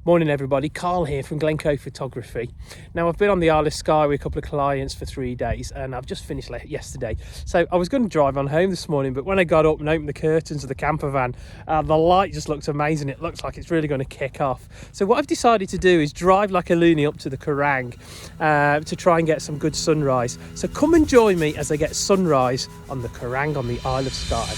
Morning everybody, Karl here from Glencoe Photography. Now I've been on the Isle of Skye with a couple of clients for 3 days and I've just finished yesterday. So I was going to drive on home this morning, but when I got up and opened the curtains of the camper van, the light just looks amazing. It looks like it's really going to kick off. So what I've decided to do is drive like a loony up to the Quiraing to try and get some good sunrise. So come and join me as I get sunrise on the Quiraing on the Isle of Skye.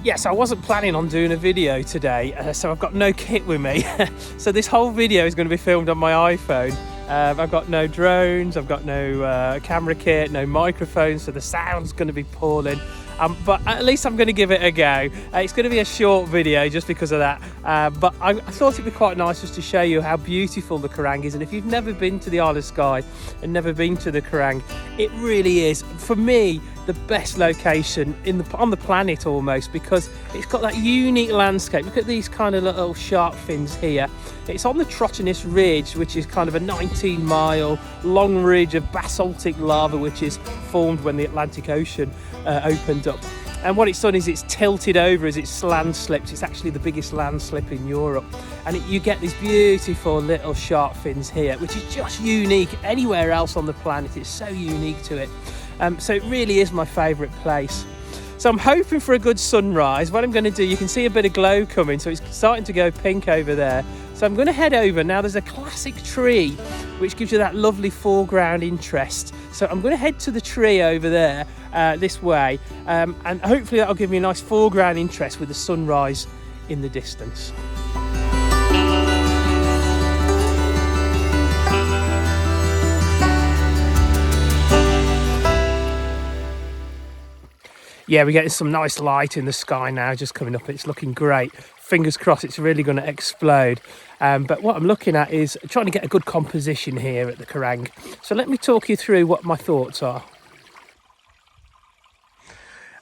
Yes, I wasn't planning on doing a video today, so I've got no kit with me. So this whole video is going to be filmed on my iPhone. I've got no drones, I've got no camera kit, no microphone, so the sound's going to be appalling. But at least I'm going to give it a go. It's going to be a short video just because of that. But I thought it'd be quite nice just to show you how beautiful the Quiraing is. And if you've never been to the Isle of Skye and never been to the Quiraing, it really is, for me, the best location on the planet almost, because it's got that unique landscape. Look at these kind of little shark fins here. It's on the Trottinus Ridge, which is kind of a 19-mile long ridge of basaltic lava which is formed when the Atlantic Ocean opened up. And what it's done is it's tilted over as it's landslipped. It's actually the biggest landslip in Europe. And you get these beautiful little shark fins here, which is just unique. Anywhere else on the planet, it's so unique to it. So it really is my favourite place. So I'm hoping for a good sunrise. What I'm going to do, you can see a bit of glow coming, so it's starting to go pink over there. So I'm going to head over. Now there's a classic tree which gives you that lovely foreground interest. So I'm going to head to the tree over there this way, and hopefully that'll give me a nice foreground interest with the sunrise in the distance. Yeah, we're getting some nice light in the sky now, just coming up. It's looking great. Fingers crossed it's really going to explode. But what I'm looking at is trying to get a good composition here at the Quiraing. So let me talk you through what my thoughts are.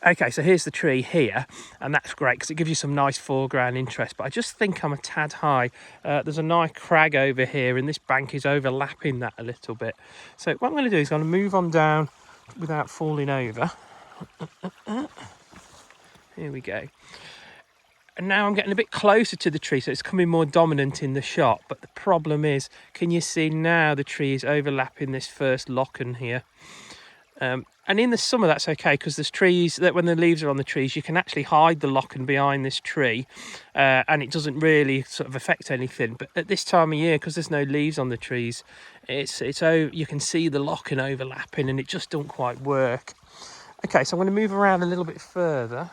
Okay, so here's the tree here, and that's great because it gives you some nice foreground interest, but I just think I'm a tad high. There's a nice crag over here, and this bank is overlapping that a little bit. So what I'm going to do is I'm going to move on down without falling over. Here we go. And now I'm getting a bit closer to the tree, so it's coming more dominant in the shot. But the problem is, can you see now the tree is overlapping this first Loch here? And in the summer that's okay, because there's trees that when the leaves are on the trees, you can actually hide the Loch behind this tree, and it doesn't really sort of affect anything. But at this time of year, because there's no leaves on the trees, you can see the Loch overlapping, and it just don't quite work. Okay, so I'm going to move around a little bit further.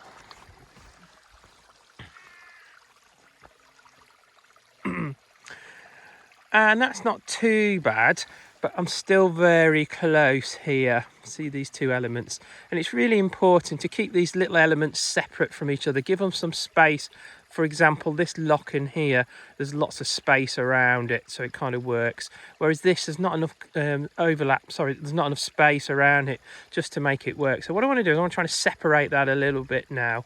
And that's not too bad, but I'm still very close here. See these two elements. And it's really important to keep these little elements separate from each other. Give them some space. For example, this Loch in here, there's lots of space around it, so it kind of works. Whereas this, there's not enough there's not enough space around it just to make it work. So what I want to do is I want to try to separate that a little bit now.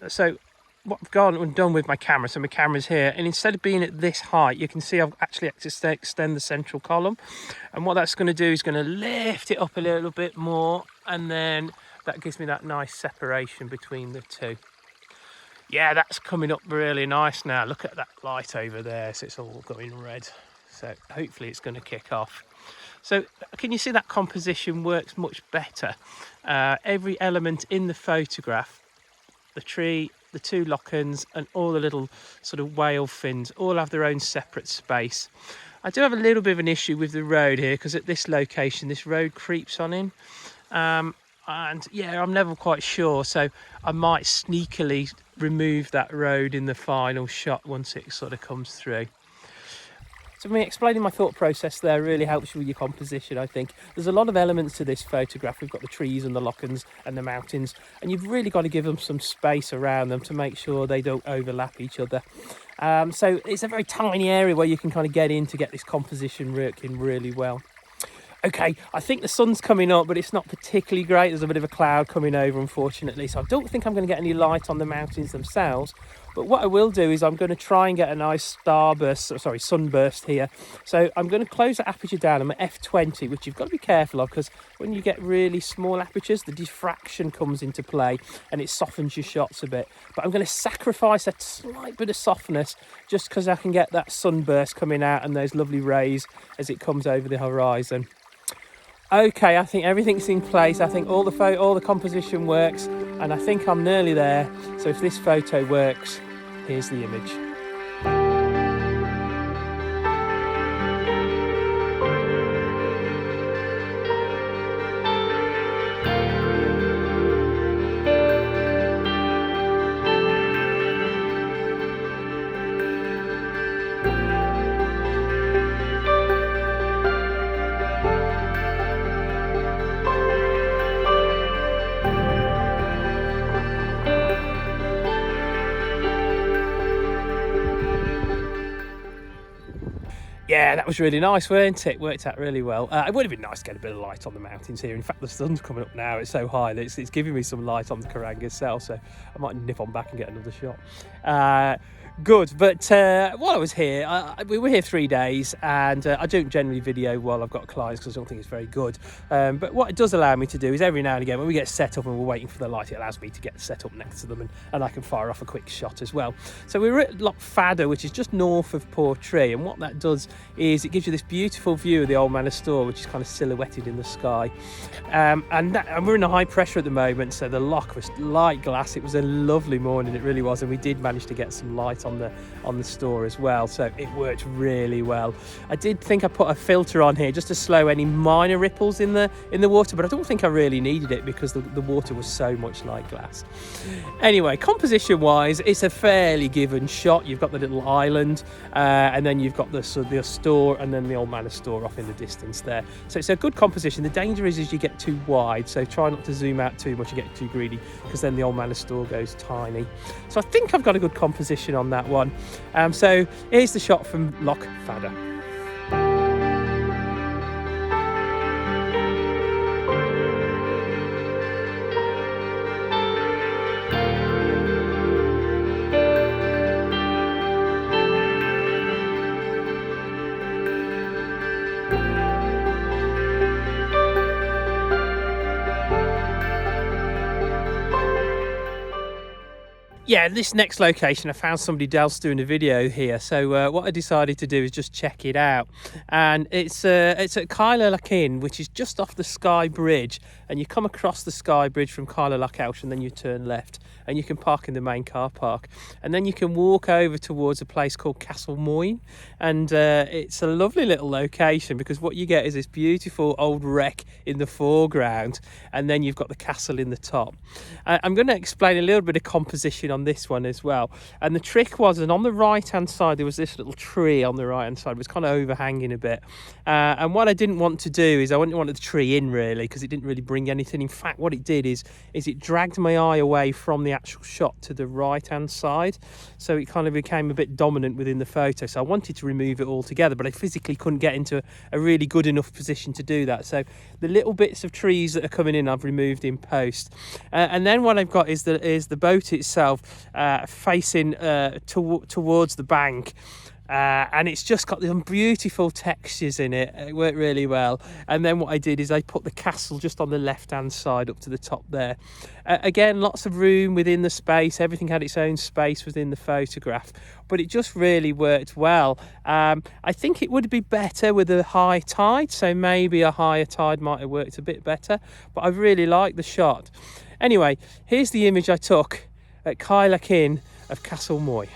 So what I've gone and done with my camera, so my camera's here, and instead of being at this height, you can see I've actually had to extend the central column. And what that's going to do is going to lift it up a little bit more, and then that gives me that nice separation between the two. Yeah, that's coming up really nice now. Look at that light over there, so it's all going red. So hopefully it's going to kick off. So can you see that composition works much better? Every element in the photograph, the tree, the two lochans and all the little sort of whale fins all have their own separate space. I do have a little bit of an issue with the road here because at this location this road creeps on in. and yeah, I'm never quite sure, so I might sneakily remove that road in the final shot once it sort of comes through. So me explaining my thought process there really helps you with your composition, I think. There's a lot of elements to this photograph. We've got the trees and the lochans and the mountains, and you've really got to give them some space around them to make sure they don't overlap each other. So it's a very tiny area where you can kind of get in to get this composition working really well. Okay, I think the sun's coming up, but it's not particularly great. There's a bit of a cloud coming over, unfortunately. So I don't think I'm going to get any light on the mountains themselves. But what I will do is I'm going to try and get a nice sunburst here. So I'm going to close the aperture down. I'm at f20, which you've got to be careful of, because when you get really small apertures, the diffraction comes into play and it softens your shots a bit. But I'm going to sacrifice a slight bit of softness just because I can get that sunburst coming out and those lovely rays as it comes over the horizon. Okay, I think everything's in place. I think all the composition works, and I think I'm nearly there. So if this photo works, here's the image. Yeah, that was really nice, weren't it? Worked out really well. It would have been nice to get a bit of light on the mountains here. In fact, the sun's coming up now. It's so high that it's giving me some light on the Quiraing itself, so I might nip on back and get another shot. Good, but while I was here, we were here 3 days, and I don't generally video while I've got clients because I don't think it's very good. But what it does allow me to do is every now and again, when we get set up and we're waiting for the light, it allows me to get set up next to them, and I can fire off a quick shot as well. So we were at Loch Fada, which is just north of Portree, and what that does is it gives you this beautiful view of the Old Manor Store, which is kind of silhouetted in the sky. And we're in a high pressure at the moment, so the loch was light glass. It was a lovely morning, it really was, and we did manage to get some light on the store as well, so it worked really well. I did think I put a filter on here just to slow any minor ripples in the water, but I don't think I really needed it because the water was so much light glass. Anyway, composition wise, it's a fairly given shot. You've got the little island, and then you've got the store, and then the Old Manor Store off in the distance there. So it's a good composition. The danger is you get too wide, so try not to zoom out too much and get too greedy, because then the Old Manor Store goes tiny. So I think I've got a good composition on that one. So here's the shot from Loch Fada. Yeah, this next location, I found somebody else doing a video here, so what I decided to do is just check it out. And it's at Loch, which is just off the Skye Bridge, and you come across the Skye Bridge from Loch, and then you turn left, and you can park in the main car park, and then you can walk over towards a place called Moil, and it's a lovely little location because what you get is this beautiful old wreck in the foreground, and then you've got the castle in the top. I'm going to explain a little bit of composition on this one as well, and the trick was, and on the right hand side there was this little tree on the right hand side. It was kind of overhanging a bit, and what I didn't want to do is I wanted the tree in really, because it didn't really bring anything. In fact, what it did is it dragged my eye away from the actual shot to the right hand side, so it kind of became a bit dominant within the photo. So I wanted to remove it all together, but I physically couldn't get into a really good enough position to do that. So the little bits of trees that are coming in I've removed in post, and then what I've got is the boat itself facing towards the bank, and it's just got some beautiful textures in it. It worked really well. And then what I did is I put the castle just on the left hand side up to the top there. Again, lots of room within the space. Everything had its own space within the photograph, but it just really worked well. I think it would be better with a high tide, so maybe a higher tide might have worked a bit better, but I really like the shot. Anyway, here's the image I took at Loch of Castle Moil.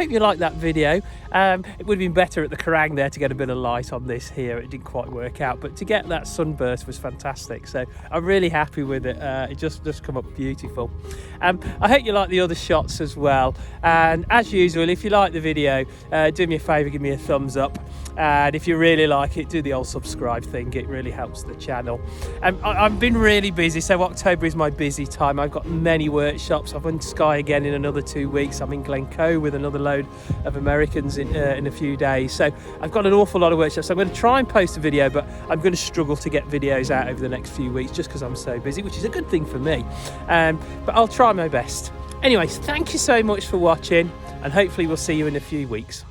hope you liked that video. It would have been better at the Quiraing there to get a bit of light on this here. It didn't quite work out, but to get that sunburst was fantastic. So I'm really happy with it. It just come up beautiful. I hope you like the other shots as well. And as usual, if you like the video, do me a favour, give me a thumbs up. And if you really like it, do the old subscribe thing. It really helps the channel. I've been really busy, so October is my busy time. I've got many workshops. I'm in Skye again in another 2 weeks. I'm in Glencoe with another load of Americans in a few days. So I've got an awful lot of workshops. So I'm going to try and post a video, but I'm going to struggle to get videos out over the next few weeks just because I'm so busy, which is a good thing for me. But I'll try my best. Anyways, thank you so much for watching, and hopefully we'll see you in a few weeks.